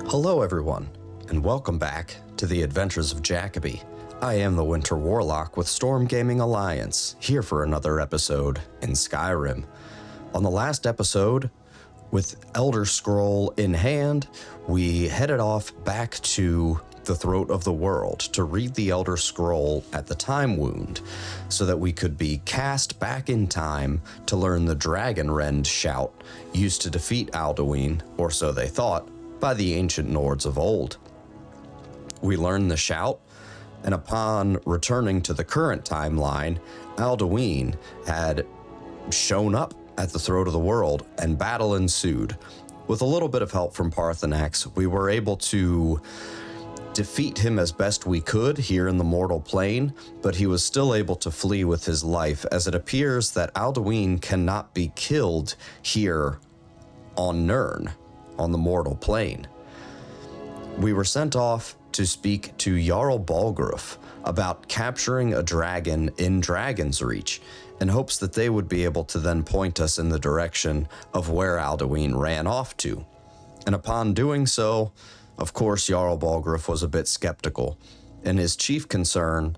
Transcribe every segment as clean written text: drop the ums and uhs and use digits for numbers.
Hello everyone, and welcome back to the Adventures of Jacoby. I am the Winter Warlock with Storm Gaming Alliance, here for another episode in Skyrim. On the last episode, with Elder Scroll in hand, we headed off back to the Throat of the World to read the Elder Scroll at the Time Wound, so that we could be cast back in time to learn the Dragon Rend shout used to defeat Alduin, or so they thought, by the ancient Nords of old. We learned the shout, and upon returning to the current timeline, Alduin had shown up at the Throat of the World, and battle ensued. With a little bit of help from Parthenax, we were able to defeat him as best we could here in the mortal plane, but he was still able to flee with his life, as it appears that Alduin cannot be killed here on Nirn, on the mortal plane. We were sent off to speak to Jarl about capturing a dragon in Dragon's Reach, in hopes that they would be able to then point us in the direction of where Alduin ran off to. And upon doing so, of course, Jarl was a bit skeptical, and his chief concern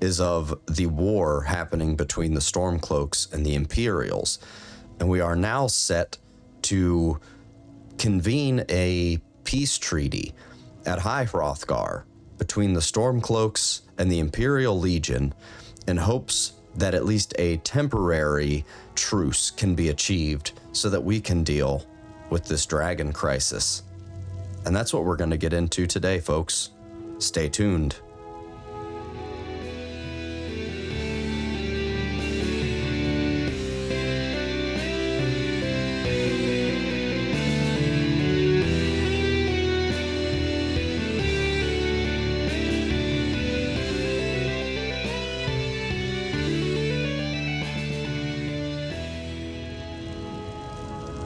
is of the war happening between the Stormcloaks and the Imperials. And we are now set to convene a peace treaty at High Hrothgar between the Stormcloaks and the Imperial Legion, in hopes that at least a temporary truce can be achieved so that we can deal with this dragon crisis. And that's what we're going to get into today, folks. Stay tuned.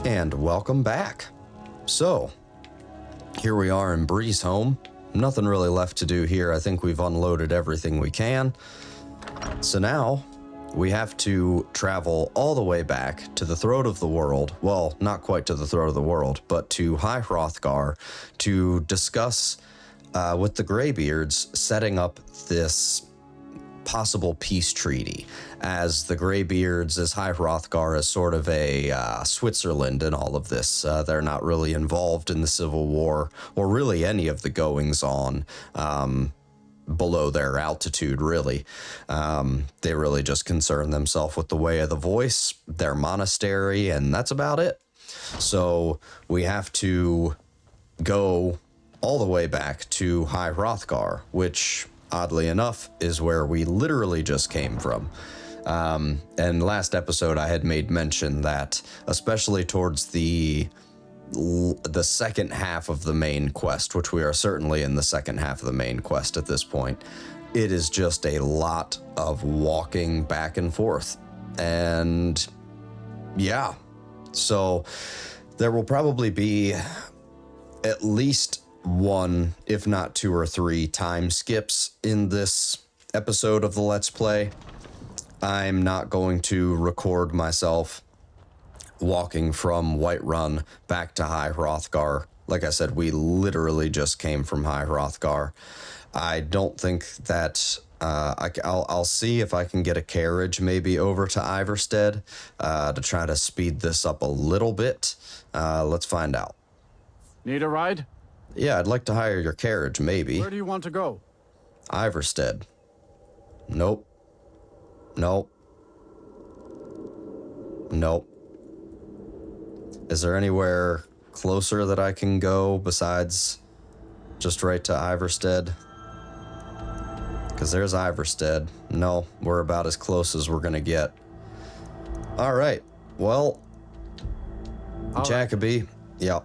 And welcome back. So, here we are in Breeze Home. Nothing really left to do here. I think we've unloaded everything we can. So now, we have to travel all the way back to the Throat of the World. Well, not quite to the Throat of the World, but to High Hrothgar to discuss with the Greybeards setting up this possible peace treaty, as the Greybeards, as High Hrothgar is sort of a Switzerland in all of this. They're not really involved in the Civil War, or really any of the goings-on below their altitude, really. They really just concern themselves with the Way of the Voice, their monastery, and that's about it. So we have to go all the way back to High Hrothgar, which, oddly enough, is where we literally just came from. And last episode I had made mention that, especially towards the second half of the main quest, which we are certainly in the second half of the main quest at this point, it is just a lot of walking back and forth. And yeah, so there will probably be at least one, if not two or three time skips in this episode of the Let's Play. I'm not going to record myself walking from Whiterun back to High Hrothgar. Like I said, we literally just came from High Hrothgar. I don't think that I'll see if I can get a carriage maybe over to Iverstead to try to speed this up a little bit. Let's find out. Need a ride? Yeah, I'd like to hire your carriage, maybe. Where do you want to go? Iverstead. Nope. Nope. Nope. Is there anywhere closer that I can go besides just right to Iverstead? Because there's Iverstead. No, we're about as close as we're going to get. All right. Well, Jacoby. Yeah.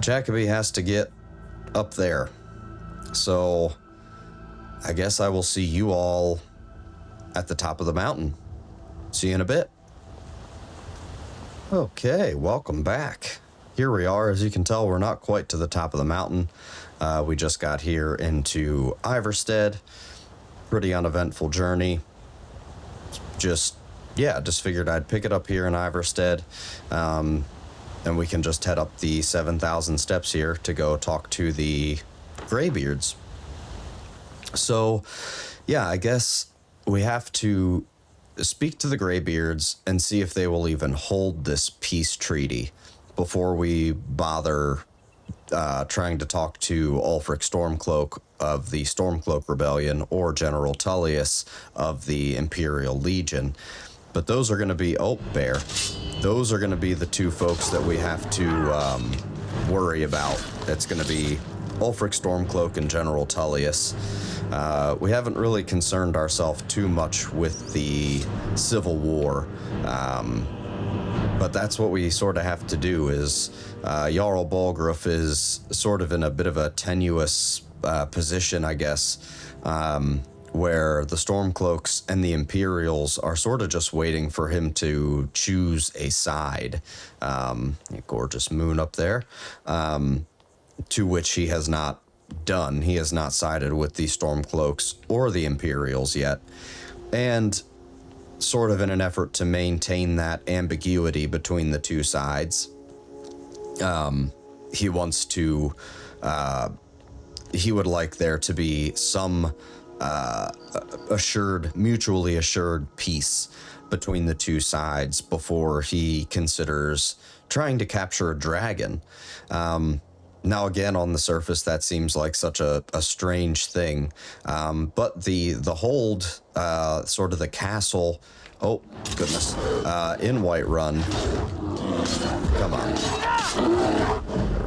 Jacoby has to get up there. So I guess I will see you all at the top of the mountain. See you in a bit. Okay, welcome back. Here we are. As you can tell, we're not quite to the top of the mountain. We just got here into Iverstead. Pretty uneventful journey. Just figured I'd pick it up here in Iverstead. and we can just head up the 7,000 steps here to go talk to the Greybeards. So, yeah, I guess we have to speak to the Greybeards and see if they will even hold this peace treaty before we bother trying to talk to Ulfric Stormcloak of the Stormcloak Rebellion or General Tullius of the Imperial Legion. But those are going to be, oh, bear. Those are going to be the two folks that we have to worry about. It's going to be Ulfric Stormcloak and General Tullius. We haven't really concerned ourselves too much with the Civil War, but that's what we sort of have to do. Is Jarl Balgruuf is sort of in a bit of a tenuous position, I guess, where the Stormcloaks and the Imperials are sort of just waiting for him to choose a side. Gorgeous moon up there, to which he has not done. He has not sided with the Stormcloaks or the Imperials yet. And sort of in an effort to maintain that ambiguity between the two sides, he wants to, he would like there to be some mutually assured peace between the two sides before he considers trying to capture a dragon. Now, again, on the surface, that seems like such a strange thing. But the hold, sort of the castle, oh, goodness, in Whiterun, come on,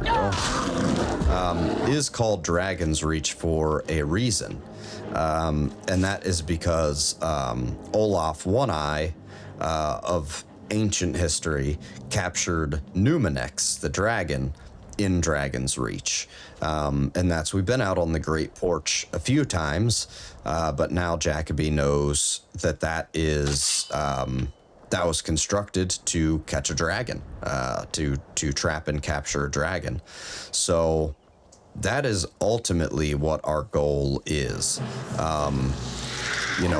there we go, is called Dragon's Reach for a reason. And that is because Olaf One-Eye of ancient history captured Numenex, the dragon, in Dragon's Reach. And we've been out on the Great Porch a few times, but now Jacoby knows that was constructed to catch a dragon, to trap and capture a dragon. So that is ultimately what our goal is.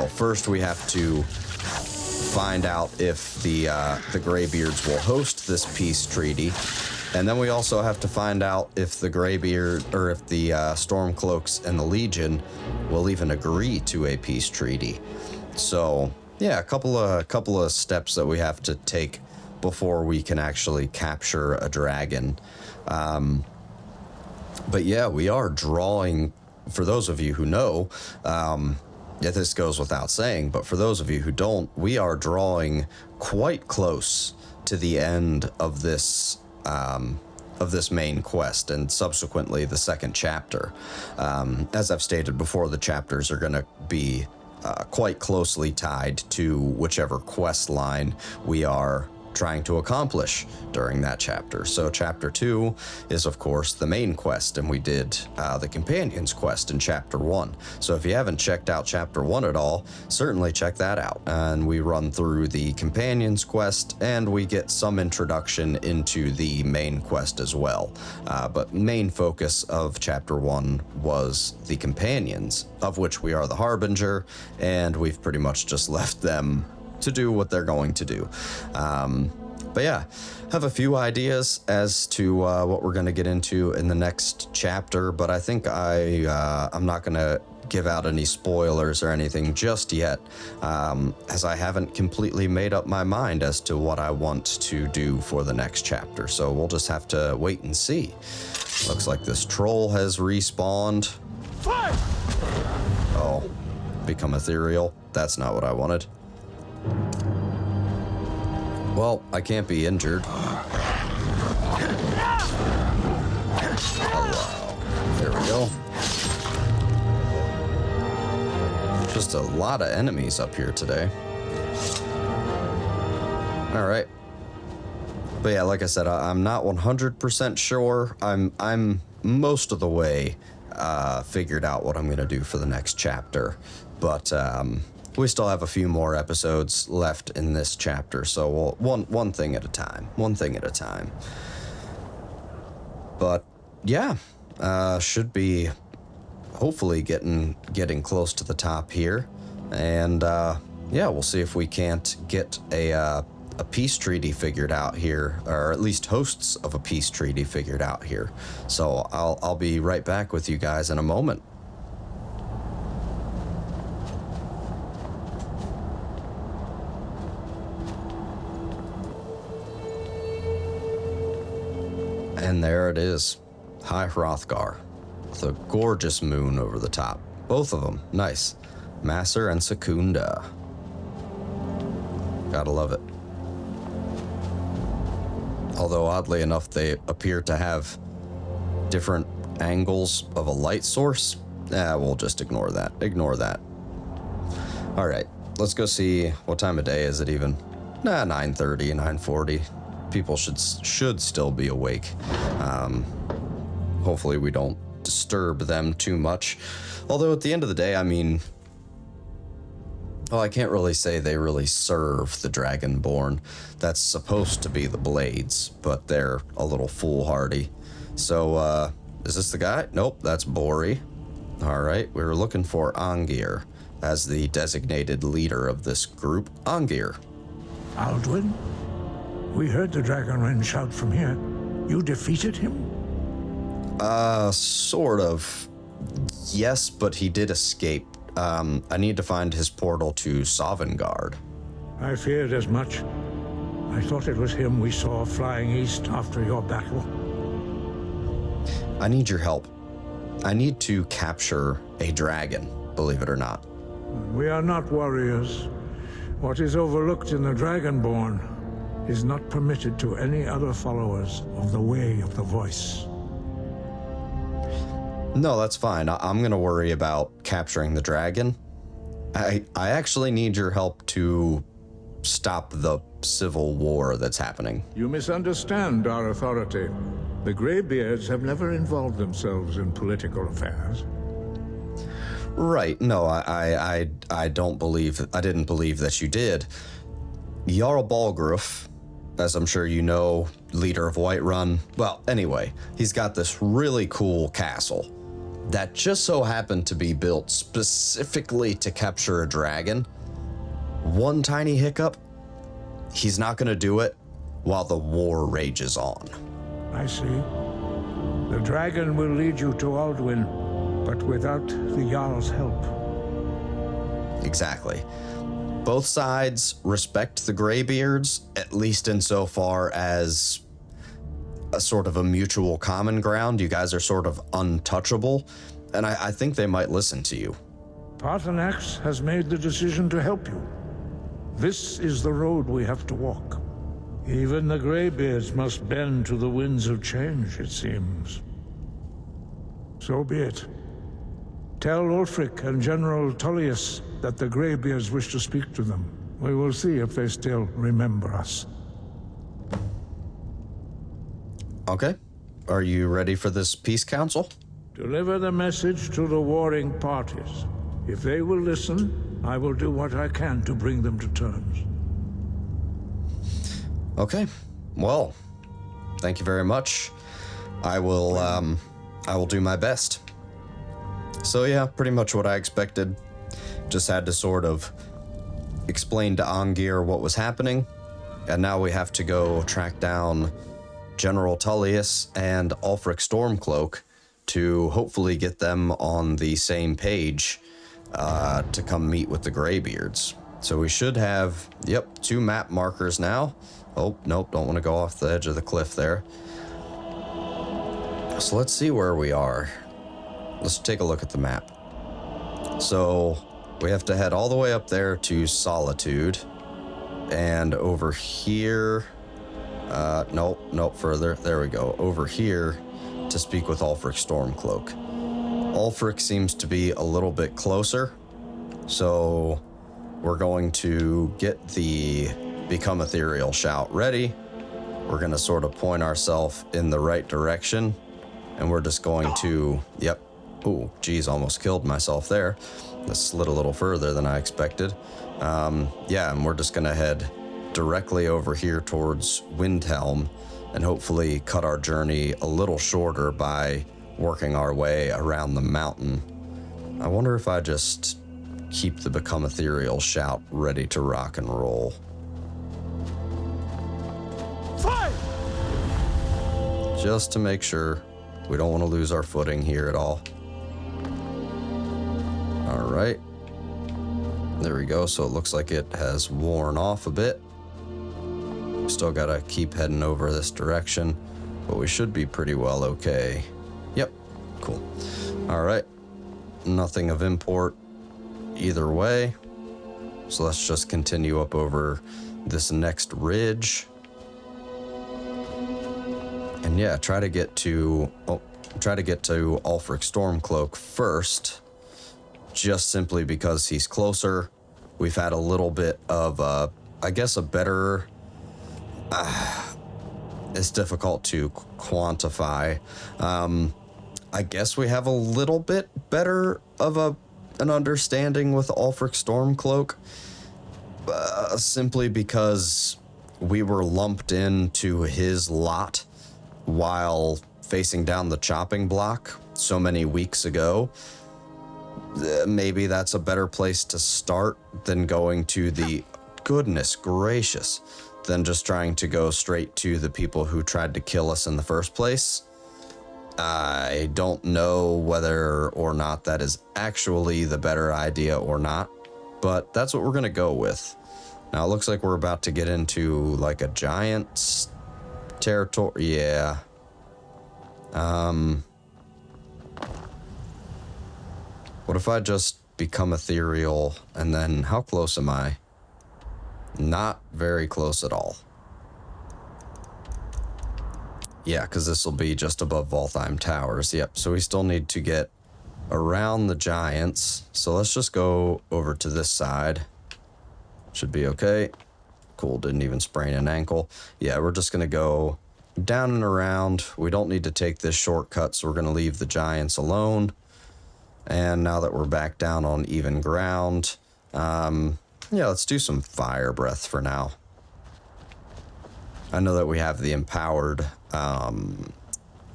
First we have to find out if the Greybeards will host this peace treaty. And then we also have to find out if the Greybeard, or if the Stormcloaks and the Legion will even agree to a peace treaty. So, yeah, a couple of steps that we have to take before we can actually capture a dragon. But yeah, we are drawing, for those of you who know, this goes without saying, but for those of you who don't, we are drawing quite close to the end of this main quest, and subsequently the second chapter. As I've stated before, the chapters are going to be quite closely tied to whichever quest line we are trying to accomplish during that chapter. So chapter 2 is, of course, the main quest, and we did the Companions quest in chapter 1. So if you haven't checked out chapter 1 at all, certainly check that out. And we run through the Companions quest, and we get some introduction into the main quest as well. But main focus of chapter 1 was the Companions, of which we are the Harbinger, and we've pretty much just left them to do what they're going to do. But yeah, have a few ideas as to what we're going to get into in the next chapter, but I think I'm not going to give out any spoilers or anything just yet, as I haven't completely made up my mind as to what I want to do for the next chapter. So we'll just have to wait and see. Looks like this troll has respawned. Oh, become ethereal. That's not what I wanted. Well, I can't be injured. Hello. There we go. Just a lot of enemies up here today. All right. But yeah, like I said, I'm not 100% sure. I'm most of the way figured out what I'm going to do for the next chapter. But we still have a few more episodes left in this chapter, so one thing at a time. One thing at a time. But yeah, should be hopefully getting close to the top here, and yeah, we'll see if we can't get a a peace treaty figured out here, or at least hosts of a peace treaty figured out here. So I'll be right back with you guys in a moment. And there it is, High Hrothgar, with a gorgeous moon over the top. Both of them, nice. Masser and Secunda. Gotta love it. Although oddly enough, they appear to have different angles of a light source. We'll just ignore that. Ignore that. All right, let's go see what time of day is it even. 9:30, 9:40. People should still be awake. Hopefully we don't disturb them too much. Although at the end of the day, I mean, well, I can't really say they really serve the Dragonborn. That's supposed to be the Blades, but they're a little foolhardy. So, is this the guy? Nope, that's Bori. All right, we were looking for Angir as the designated leader of this group. Angir. Alduin? We heard the Dragonren shout from here. You defeated him? Sort of. Yes, but he did escape. I need to find his portal to Sovngarde. I feared as much. I thought it was him we saw flying east after your battle. I need your help. I need to capture a dragon, believe it or not. We are not warriors. What is overlooked in the Dragonborn is not permitted to any other followers of the Way of the Voice. No, that's fine. I'm going to worry about capturing the dragon. I actually need your help to stop the civil war that's happening. You misunderstand our authority. The Greybeards have never involved themselves in political affairs. Right. No, I didn't believe that you did. Jarl Balgruuf, as I'm sure you know, leader of Whiterun. Well, anyway, he's got this really cool castle that just so happened to be built specifically to capture a dragon. One tiny hiccup, he's not going to do it while the war rages on. I see. The dragon will lead you to Alduin, but without the Jarl's help. Exactly. Both sides respect the Greybeards, at least insofar as a sort of a mutual common ground. You guys are sort of untouchable, and I think they might listen to you. Paarthurnax has made the decision to help you. This is the road we have to walk. Even the Greybeards must bend to the winds of change, it seems. So be it. Tell Ulfric and General Tullius that the Greybeards wish to speak to them. We will see if they still remember us. Okay. Are you ready for this peace council? Deliver the message to the warring parties. If they will listen, I will do what I can to bring them to terms. Okay. Well, thank you very much. I will do my best. So yeah, pretty much what I expected. Just had to sort of explain to Angir what was happening, and now we have to go track down General Tullius and Ulfric Stormcloak to hopefully get them on the same page to come meet with the Greybeards. So we should have, yep, 2 map markers now. Oh, nope, don't want to go off the edge of the cliff there. So let's see where we are. Let's take a look at the map. So we have to head all the way up there to Solitude. And over here, nope, further. There we go. Over here to speak with Ulfric Stormcloak. Ulfric seems to be a little bit closer. So we're going to get the Become Ethereal shout ready. We're going to sort of point ourselves in the right direction. And we're just going to, yep. Ooh, geez, almost killed myself there. That slid a little further than I expected. Yeah, and we're just going to head directly over here towards Windhelm and hopefully cut our journey a little shorter by working our way around the mountain. I wonder if I just keep the Become Ethereal shout ready to rock and roll. just to make sure. We don't want to lose our footing here at all. All right. There we go. So it looks like it has worn off a bit. Still got to keep heading over this direction, but we should be pretty well okay. Yep. Cool. All right. Nothing of import either way. So let's just continue up over this next ridge. And yeah, try to get to Ulfric Stormcloak first, just simply because he's closer. We've had a little bit of, I guess, a better. It's difficult to quantify. I guess we have a little bit better of an understanding with Ulfric Stormcloak, simply because we were lumped into his lot while facing down the chopping block so many weeks ago. Maybe that's a better place to start than going to the goodness gracious, than just trying to go straight to the people who tried to kill us in the first place. I don't know whether or not that is actually the better idea or not, but that's what we're gonna go with. Now it looks like we're about to get into like a giant territory. Yeah. What if I just become ethereal and then how close am I? Not very close at all. Yeah, because this will be just above Valtheim Towers. Yep, so we still need to get around the giants. So let's just go over to this side. Should be okay. Cool, didn't even sprain an ankle. Yeah, we're just going to go down and around. We don't need to take this shortcut, so we're going to leave the giants alone. And now that we're back down on even ground, yeah, let's do some fire breath for now. I know that we have the empowered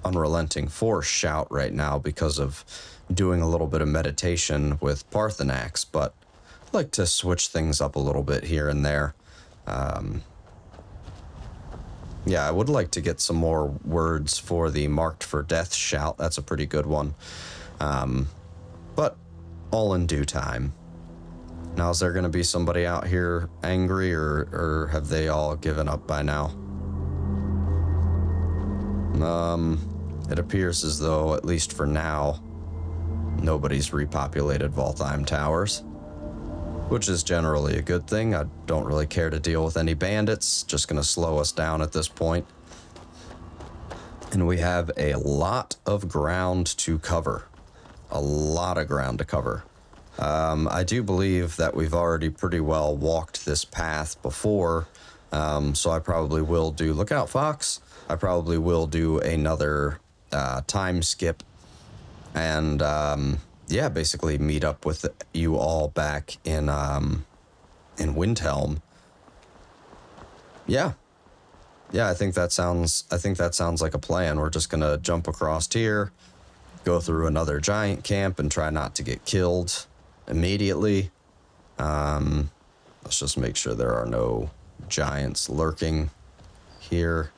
unrelenting force shout right now because of doing a little bit of meditation with Parthenax, but I'd like to switch things up a little bit here and there. Yeah, I would like to get some more words for the marked for death shout. That's a pretty good one. But all in due time. Now, is there going to be somebody out here angry, or have they all given up by now? It appears as though, at least for now, nobody's repopulated Valtheim Towers, which is generally a good thing. I don't really care to deal with any bandits, just going to slow us down at this point. And we have a lot of ground to cover. A lot of ground to cover. I do believe that we've already pretty well walked this path before, so I probably will do, look out Fox, I probably will do another time skip and yeah, basically meet up with you all back in Windhelm. Yeah, I think that sounds like a plan. We're just gonna jump across here, go through another giant camp and try not to get killed immediately. Let's just make sure there are no giants lurking here,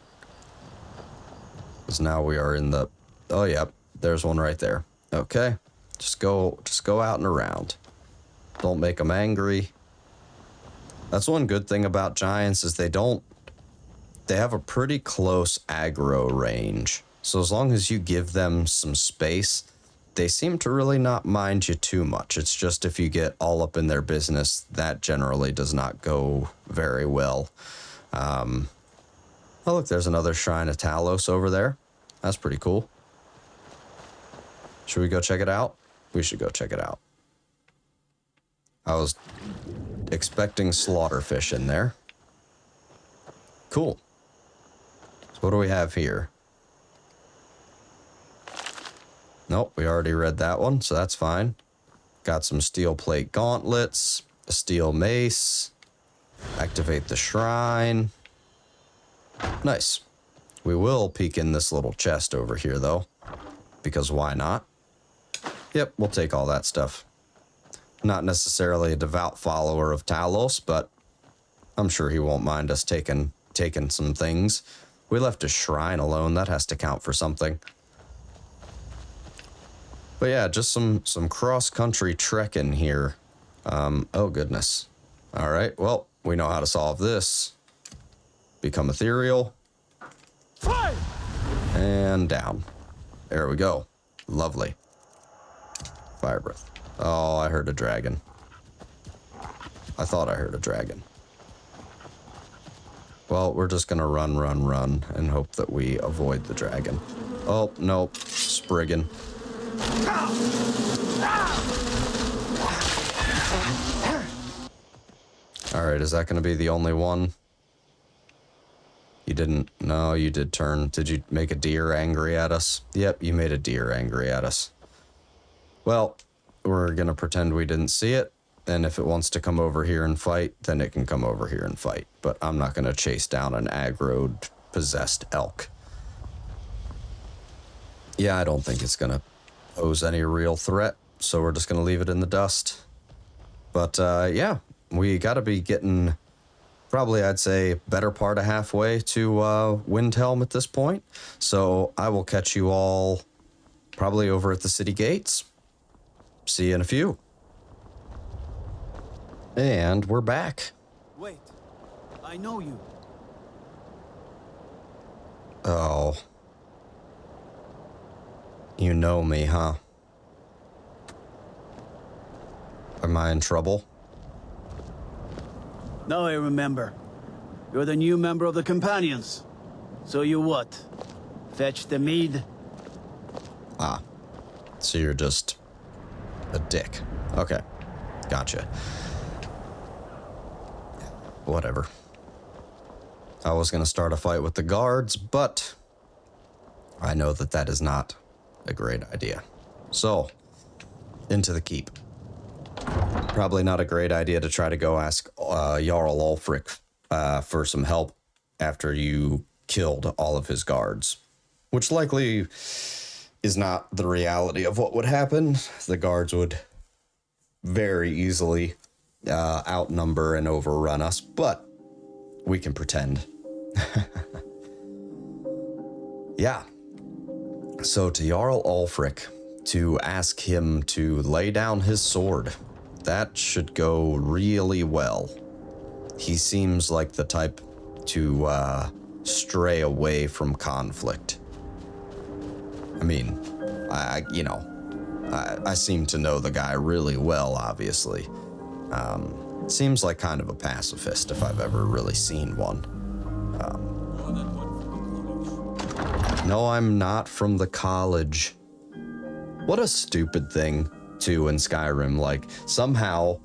because now we are in the, oh yep, there's one right there. Okay, just go out and around, don't make them angry. That's one good thing about giants, is they have a pretty close aggro range, so as long as you give them some space, they seem to really not mind you too much. It's just if you get all up in their business, that generally does not go very well. Oh, look, there's another Shrine of Talos over there. That's pretty cool. Should we go check it out? We should go check it out. I was expecting slaughterfish in there. Cool. So what do we have here? Nope, we already read that one, so that's fine. Got some steel plate gauntlets, a steel mace, activate the shrine. Nice. We will peek in this little chest over here, though, because why not? Yep, we'll take all that stuff. Not necessarily a devout follower of Talos, but I'm sure he won't mind us taking some things. We left a shrine alone. That has to count for something. But yeah, just some cross-country trekking here. Oh, goodness. All right, well, we know how to solve this. Become ethereal. Fly! And down. There we go. Lovely. Fire breath. Oh, I heard a dragon. I thought I heard a dragon. Well, we're just gonna run, and hope that we avoid the dragon. Oh, nope. Spriggan. Alright, is that gonna be the only one? You didn't... No, you did turn. Did you make a deer angry at us? Yep, you made a deer angry at us. Well, we're gonna pretend we didn't see it, and if it wants to come over here and fight, then it can come over here and fight. But I'm not gonna chase down an aggroed, possessed elk. Yeah, I don't think it's gonna pose any real threat, so we're just gonna leave it in the dust. But, yeah, we gotta be getting... Probably, I'd say, better part of halfway to Windhelm at this point. So I will catch you all probably over at the city gates. See you in a few. And we're back. Wait, I know you. Oh. You know me, huh? Am I in trouble? Now I remember. You're the new member of the Companions. So you what? Fetch the mead? Ah. So you're just a dick. Okay. Gotcha. Whatever. I was gonna start a fight with the guards, but I know that that is not a great idea. So, into the keep. Probably not a great idea to try to go ask Jarl Ulfric for some help after you killed all of his guards, which likely is not the reality of what would happen. The guards would very easily outnumber and overrun us, but we can pretend. Yeah. So to Jarl Ulfric, to ask him to lay down his sword. That should go really well. He seems like the type to stray away from conflict. I mean, I seem to know the guy really well, obviously. Seems like kind of a pacifist if I've ever really seen one. No, I'm not from the college. What a stupid thing, too, in Skyrim. Like, somehow,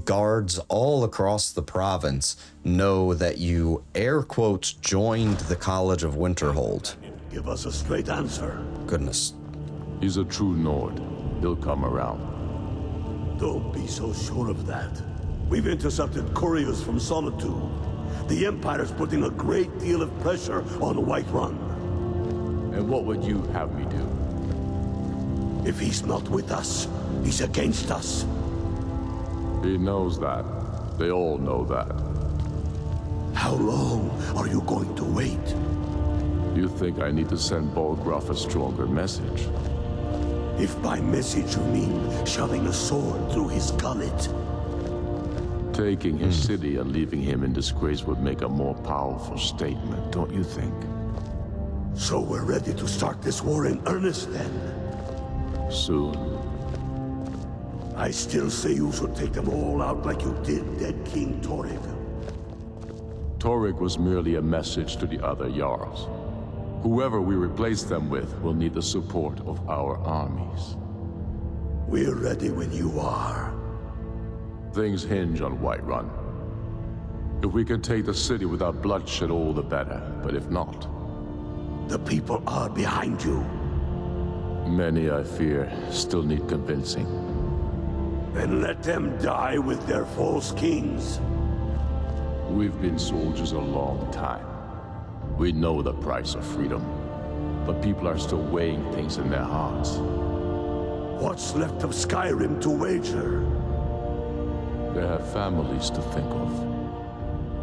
guards all across the province know that you, air quotes, joined the College of Winterhold. Give us a straight answer. Goodness. He's a true Nord. He'll come around. Don't be so sure of that. We've intercepted couriers from Solitude. The Empire's putting a great deal of pressure on Whiterun. And what would you have me do? If he's not with us, he's against us. He knows that. They all know that. How long are you going to wait? You think I need to send Bolgraf a stronger message? If by message you mean shoving a sword through his gullet. Taking his city and leaving him in disgrace would make a more powerful statement, don't you think? So we're ready to start this war in earnest then? Soon. I still say you should take them all out like you did dead King Torrig. Torrig was merely a message to the other Jarls. Whoever we replace them with will need the support of our armies. We're ready when you are. Things hinge on Whiterun. If we can take the city without bloodshed, all the better. But if not... The people are behind you. Many, I fear, still need convincing. Then let them die with their false kings. We've been soldiers a long time. We know the price of freedom. But people are still weighing things in their hearts. What's left of Skyrim to wager? They have families to think of.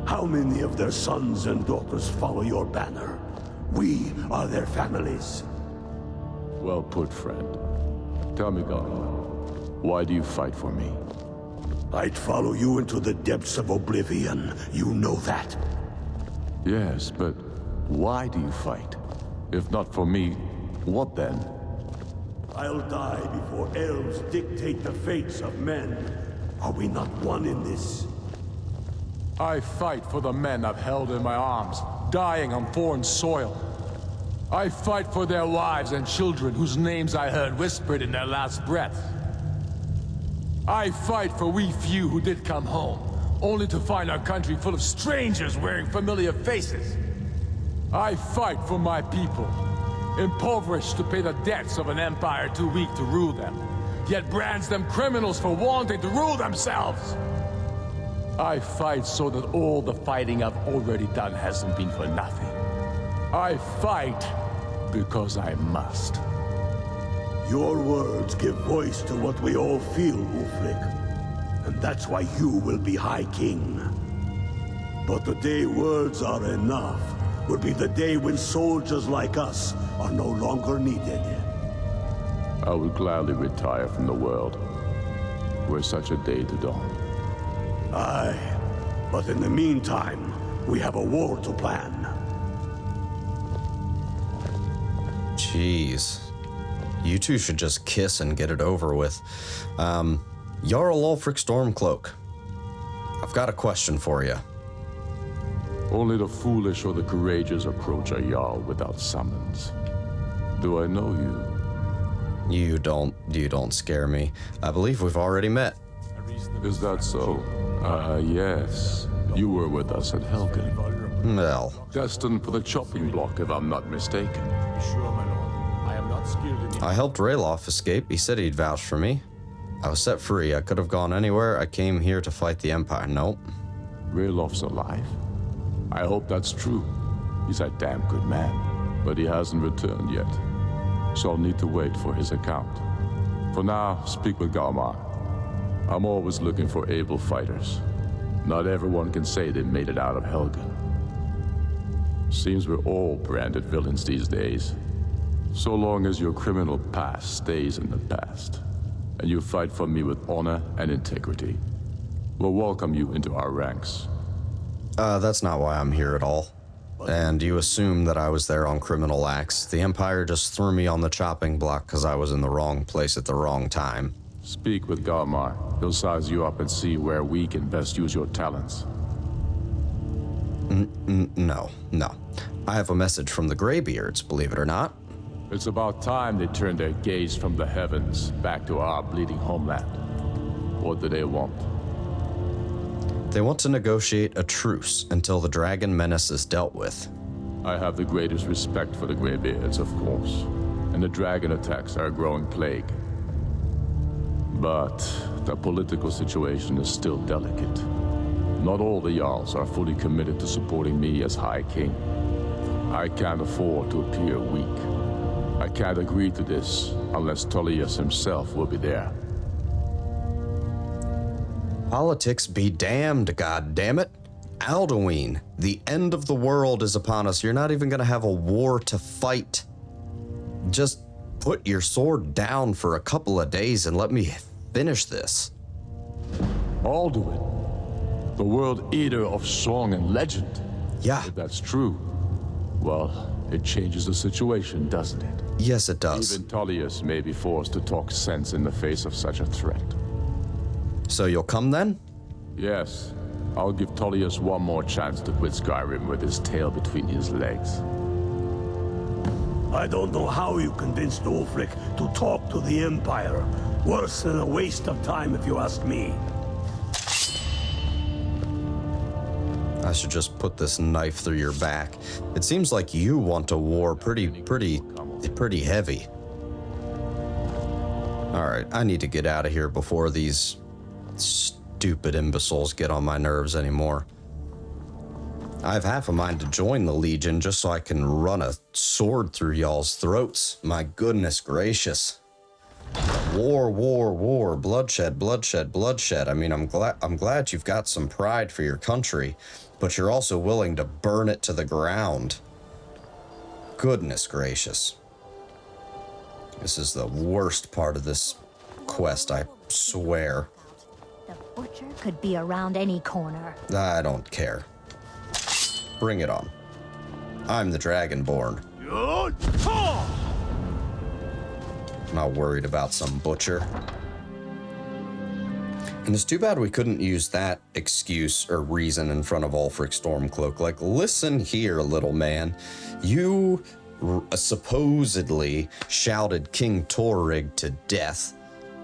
How many of their sons and daughters follow your banner? We are their families. Well put, friend. Tell me, Garl, why do you fight for me? I'd follow you into the depths of oblivion. You know that. Yes, but why do you fight? If not for me, what then? I'll die before elves dictate the fates of men. Are we not one in this? I fight for the men I've held in my arms, dying on foreign soil. I fight for their wives and children whose names I heard whispered in their last breath. I fight for we few who did come home, only to find our country full of strangers wearing familiar faces. I fight for my people, impoverished to pay the debts of an empire too weak to rule them, yet brands them criminals for wanting to rule themselves. I fight so that all the fighting I've already done hasn't been for nothing. I fight because I must. Your words give voice to what we all feel, Ulfric. And that's why you will be High King. But the day words are enough will be the day when soldiers like us are no longer needed. I would gladly retire from the world, were such a day to dawn. Aye, but in the meantime, we have a war to plan. Jeez. You two should just kiss and get it over with. Jarl Ulfric Stormcloak, I've got a question for you. Only the foolish or the courageous approach a Jarl without summons. Do I know you? You don't scare me. I believe we've already met. Is that so? Yes. You were with us at Helgen. Well, Destined for the chopping block, if I'm not mistaken. I helped Ralof escape. He said he'd vouch for me. I was set free. I could have gone anywhere. I came here to fight the Empire. Nope. Ralof's alive? I hope that's true. He's a damn good man, but he hasn't returned yet. So I'll need to wait for his account. For now, speak with Galmar. I'm always looking for able fighters. Not everyone can say they made it out of Helgen. Seems we're all branded villains these days. So long as your criminal past stays in the past, and you fight for me with honor and integrity, we'll welcome you into our ranks. That's not why I'm here at all. And you assume that I was there on criminal acts. The Empire just threw me on the chopping block because I was in the wrong place at the wrong time. Speak with Galmar. He'll size you up and see where we can best use your talents. No. I have a message from the Greybeards, believe it or not. It's about time they turned their gaze from the heavens back to our bleeding homeland. What do they want? They want to negotiate a truce until the dragon menace is dealt with. I have the greatest respect for the Greybeards, of course, and the dragon attacks are a growing plague. But the political situation is still delicate. Not all the Jarls are fully committed to supporting me as High King. I can't afford to appear weak. I can't agree to this unless Tullius himself will be there. Politics be damned, goddammit. Alduin, the end of the world is upon us. You're not even going to have a war to fight. Just put your sword down for a couple of days and let me finish this. Alduin, the world eater of song and legend. Yeah. If that's true, well, it changes the situation, doesn't it? Yes, it does. Even Tullius may be forced to talk sense in the face of such a threat. So you'll come then? Yes, I'll give Tullius one more chance to quit Skyrim with his tail between his legs. I don't know how you convinced Ulfric to talk to the Empire. Worse than a waste of time, if you ask me. I should just put this knife through your back. It seems like you want a war pretty heavy. Alright, I need to get out of here before these stupid imbeciles get on my nerves anymore. I have half a mind to join the Legion just so I can run a sword through y'all's throats. My goodness gracious. War, bloodshed. I mean, I'm glad you've got some pride for your country, but you're also willing to burn it to the ground. Goodness gracious. This is the worst part of this quest, I swear. The butcher could be around any corner. I don't care. Bring it on. I'm the Dragonborn. Not worried about some butcher. And it's too bad we couldn't use that excuse or reason in front of Ulfric Stormcloak. Like, listen here, little man. You supposedly shouted King Torrig to death,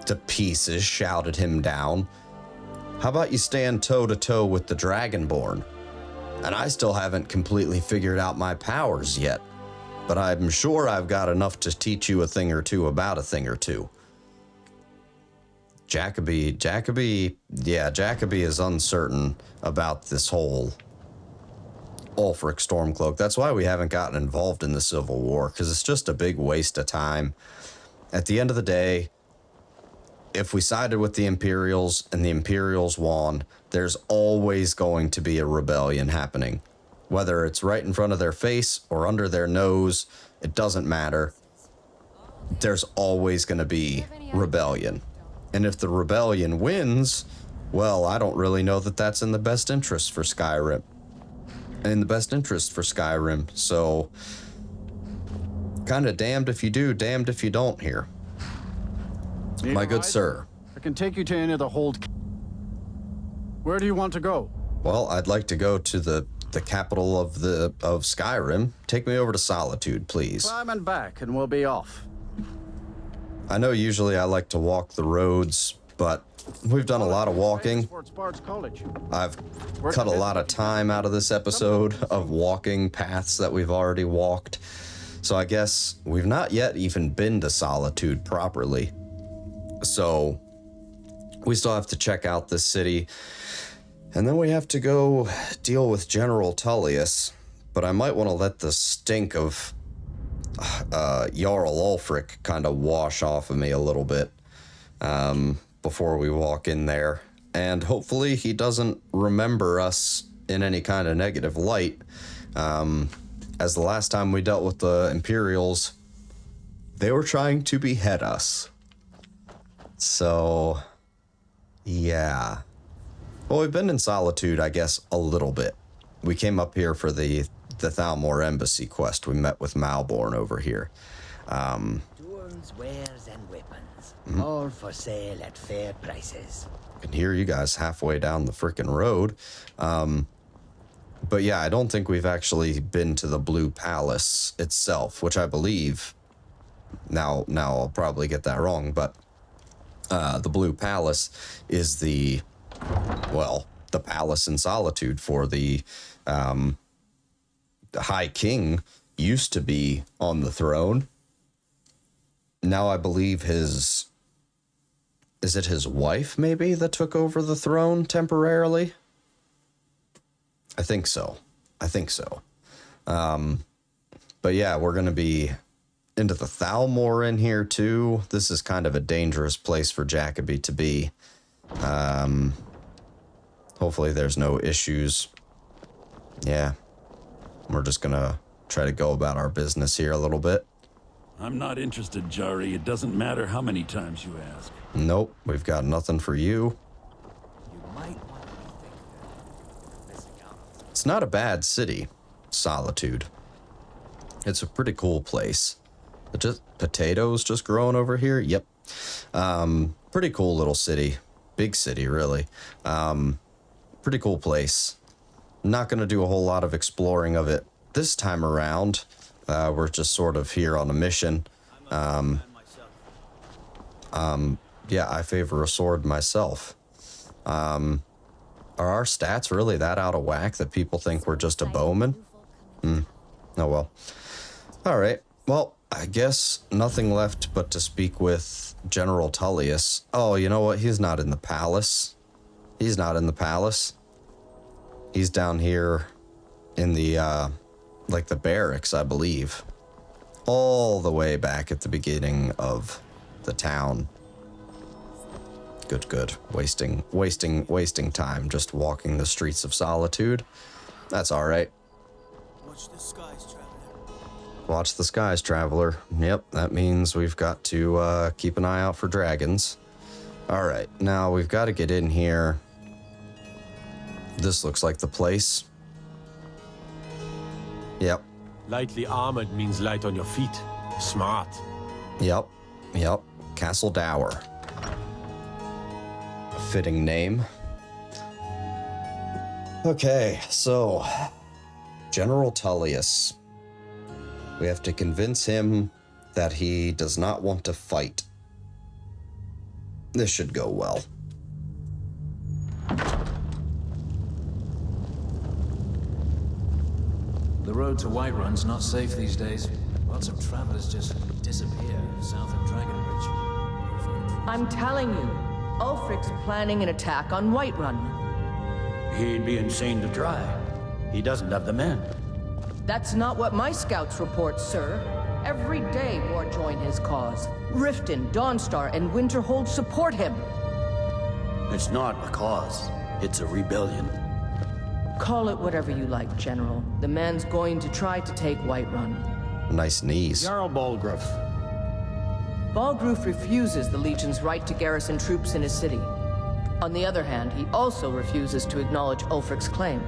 to pieces, shouted him down. How about you stand toe-to-toe with the Dragonborn? And I still haven't completely figured out my powers yet, but I'm sure I've got enough to teach you a thing or two about a thing or two. Jacoby is uncertain about this whole Ulfric Stormcloak. That's why we haven't gotten involved in the Civil War, because it's just a big waste of time. At the end of the day, if we sided with the Imperials and the Imperials won, there's always going to be a rebellion happening. Whether it's right in front of their face or under their nose, it doesn't matter. There's always going to be rebellion. And if the rebellion wins, well, I don't really know that that's in the best interest for Skyrim. So, kind of damned if you do, damned if you don't here. My good sir. I can take you to any of the hold. Where do you want to go? Well, I'd like to go to the capital of Skyrim. Take me over to Solitude, please. Climb and back, and we'll be off. I know usually I like to walk the roads, but we've done a lot of walking. I've cut a lot of time out of this episode of walking paths that we've already walked. So I guess we've not yet even been to Solitude properly. So we still have to check out this city. And then we have to go deal with General Tullius. But I might want to let the stink of Jarl Ulfric kind of wash off of me a little bit before we walk in there. And hopefully he doesn't remember us in any kind of negative light. As the last time we dealt with the Imperials, they were trying to behead us. So, yeah. Well, we've been in Solitude, I guess, a little bit. We came up here for the Thalmor Embassy quest. We met with Malborn over here. Tools, wares, and weapons. All for sale at fair prices. I can hear you guys halfway down the frickin' road. But yeah, I don't think we've actually been to the Blue Palace itself, which I believe, now I'll probably get that wrong, but the Blue Palace is the palace in Solitude for the High King used to be on the throne. Now I believe is it his wife maybe that took over the throne temporarily? I think so. But yeah, we're going to be into the Thalmor in here too. This is kind of a dangerous place for Jacoby to be. Hopefully there's no issues. Yeah. We're just gonna try to go about our business here a little bit. I'm not interested, Jari. It doesn't matter how many times you ask. Nope, we've got nothing for you. It's not a bad city, Solitude. It's a pretty cool place. Just potatoes just growing over here? Yep. Pretty cool little city. Big city, really. Pretty cool place. Not going to do a whole lot of exploring of it this time around. We're just sort of here on a mission. Yeah, I favor a sword myself. Are our stats really that out of whack that people think we're just a bowman? Oh well. All right. Well, I guess nothing left but to speak with General Tullius. Oh, you know what? He's not in the palace. He's not in the palace. He's down here in the, like the barracks, I believe. All the way back at the beginning of the town. Good. Wasting time just walking the streets of Solitude. That's all right. Watch the skies, traveler. Watch the skies, traveler. Yep, that means we've got to keep an eye out for dragons. All right, now we've got to get in here. This looks like the place. Yep. Lightly armored means light on your feet. Smart. Yep. Castle Dower. A fitting name. Okay, so General Tullius. We have to convince him that he does not want to fight. This should go well. The road to Whiterun's not safe these days. Lots of travelers just disappear south of Dragonbridge. I'm telling you, Ulfric's planning an attack on Whiterun. He'd be insane to try. He doesn't have the men. That's not what my scouts report, sir. Every day more join his cause. Riften, Dawnstar, and Winterhold support him. It's not a cause. It's a rebellion. Call it whatever you like, General. The man's going to try to take Whiterun. Nice knees. Jarl Balgruuf. Balgruuf refuses the Legion's right to garrison troops in his city. On the other hand, he also refuses to acknowledge Ulfric's claim.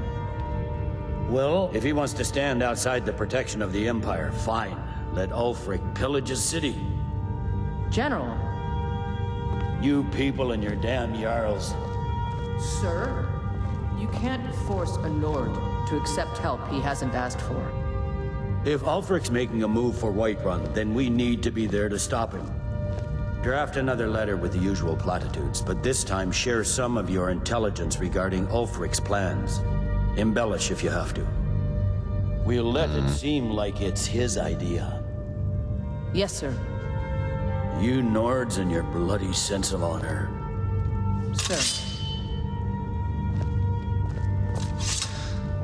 Well, if he wants to stand outside the protection of the Empire, fine. Let Ulfric pillage his city. General. You people and your damn Jarls. Sir, you can't force a Nord to accept help he hasn't asked for. If Ulfric's making a move for Whiterun, then we need to be there to stop him. Draft another letter with the usual platitudes, but this time share some of your intelligence regarding Ulfric's plans. Embellish if you have to. We'll let it seem like it's his idea. Yes, sir. You Nords and your bloody sense of honor. Sir.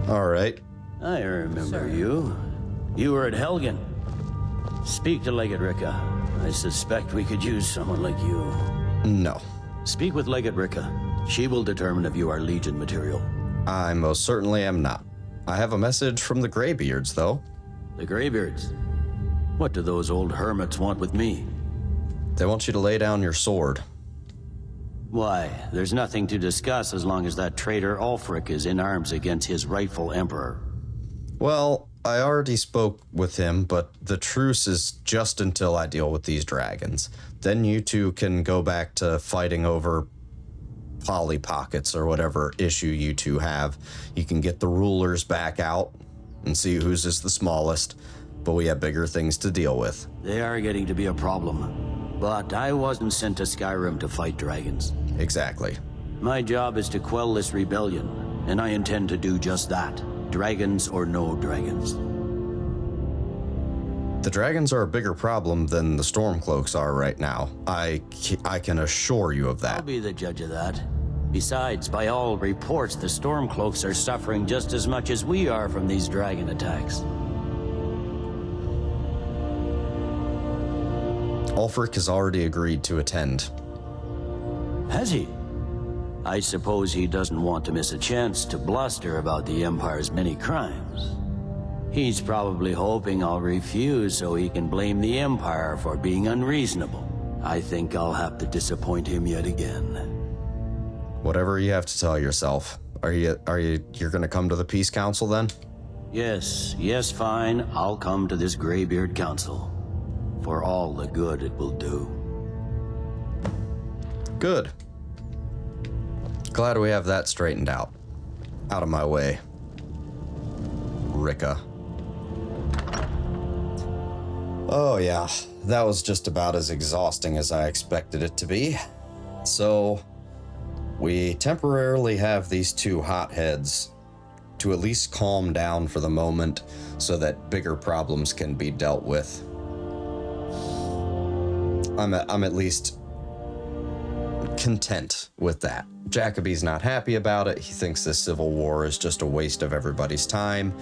All right. I remember you. You were at Helgen. Speak to Legate Ricca. I suspect we could use someone like you. No. Speak with Legate Ricca. She will determine if you are Legion material. I most certainly am not. I have a message from the Greybeards, though. The Greybeards? What do those old hermits want with me? They want you to lay down your sword. Why? There's nothing to discuss as long as that traitor Ulfric is in arms against his rightful emperor. Well, I already spoke with him, but the truce is just until I deal with these dragons. Then you two can go back to fighting over Polly Pockets or whatever issue you two have. You can get the rulers back out and see whose is the smallest, but we have bigger things to deal with. They are getting to be a problem. But I wasn't sent to Skyrim to fight dragons. Exactly. My job is to quell this rebellion, and I intend to do just that. Dragons or no dragons. The dragons are a bigger problem than the Stormcloaks are right now. I can assure you of that. I'll be the judge of that. Besides, by all reports, the Stormcloaks are suffering just as much as we are from these dragon attacks. Ulfric has already agreed to attend. Has he? I suppose he doesn't want to miss a chance to bluster about the Empire's many crimes. He's probably hoping I'll refuse so he can blame the Empire for being unreasonable. I think I'll have to disappoint him yet again. Whatever you have to tell yourself. You're gonna come to the Peace Council then? Yes, fine. I'll come to this Greybeard Council. For all the good it will do. Good. Glad we have that straightened out. Out of my way. Ricca. Oh yeah, that was just about as exhausting as I expected it to be. So, we temporarily have these two hotheads to at least calm down for the moment so that bigger problems can be dealt with. I'm at least content with that. Jacoby's not happy about it. He thinks this civil war is just a waste of everybody's time.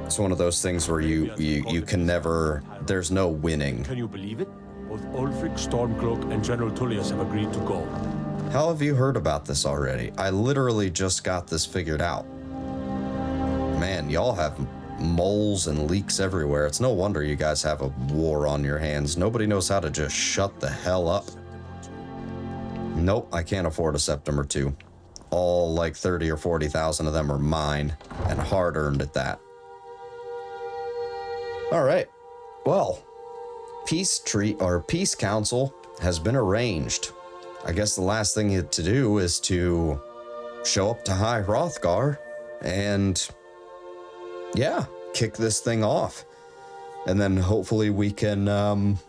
It's one of those things where you can never, there's no winning. Can you believe it? Both Ulfric, Stormcloak, and General Tullius have agreed to go. How have you heard about this already? I literally just got this figured out. Man, y'all have moles and leaks everywhere. It's no wonder you guys have a war on your hands. Nobody knows how to just shut the hell up. Nope, I can't afford a septim or two. All like 30 or 40,000 of them are mine, and hard-earned at that. All right, well, peace council has been arranged. I guess the last thing to do is to show up to High Hrothgar and, yeah, kick this thing off. And then hopefully we can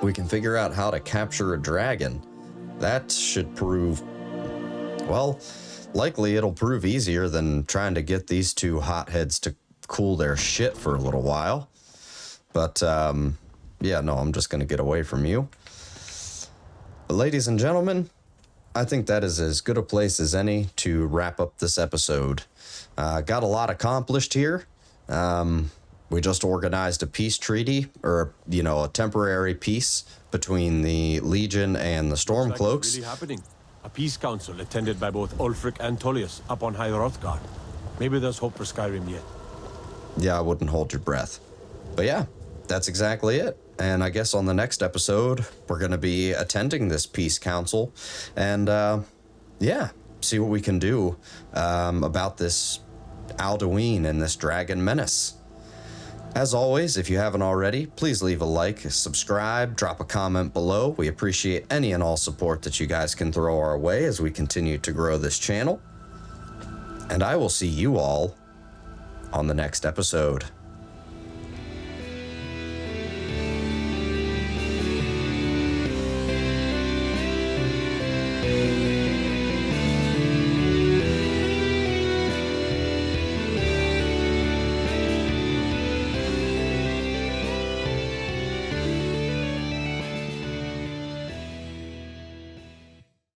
figure out how to capture a dragon. That should prove, well, likely it'll prove easier than trying to get these two hotheads to cool their shit for a little while. But, yeah, no, I'm just going to get away from you. But ladies and gentlemen, I think that is as good a place as any to wrap up this episode. Got a lot accomplished here. We just organized a peace treaty, or, you know, a temporary peace between the Legion and the Stormcloaks. Like it's really happening. A peace council attended by both Ulfric and Tullius up on High Hrothgar. Maybe there's hope for Skyrim yet. Yeah, I wouldn't hold your breath. But yeah, that's exactly it. And I guess on the next episode, we're going to be attending this peace council and, yeah, see what we can do about this Alduin and this dragon menace. As always, if you haven't already, please leave a like, subscribe, drop a comment below. We appreciate any and all support that you guys can throw our way as we continue to grow this channel. And I will see you all on the next episode.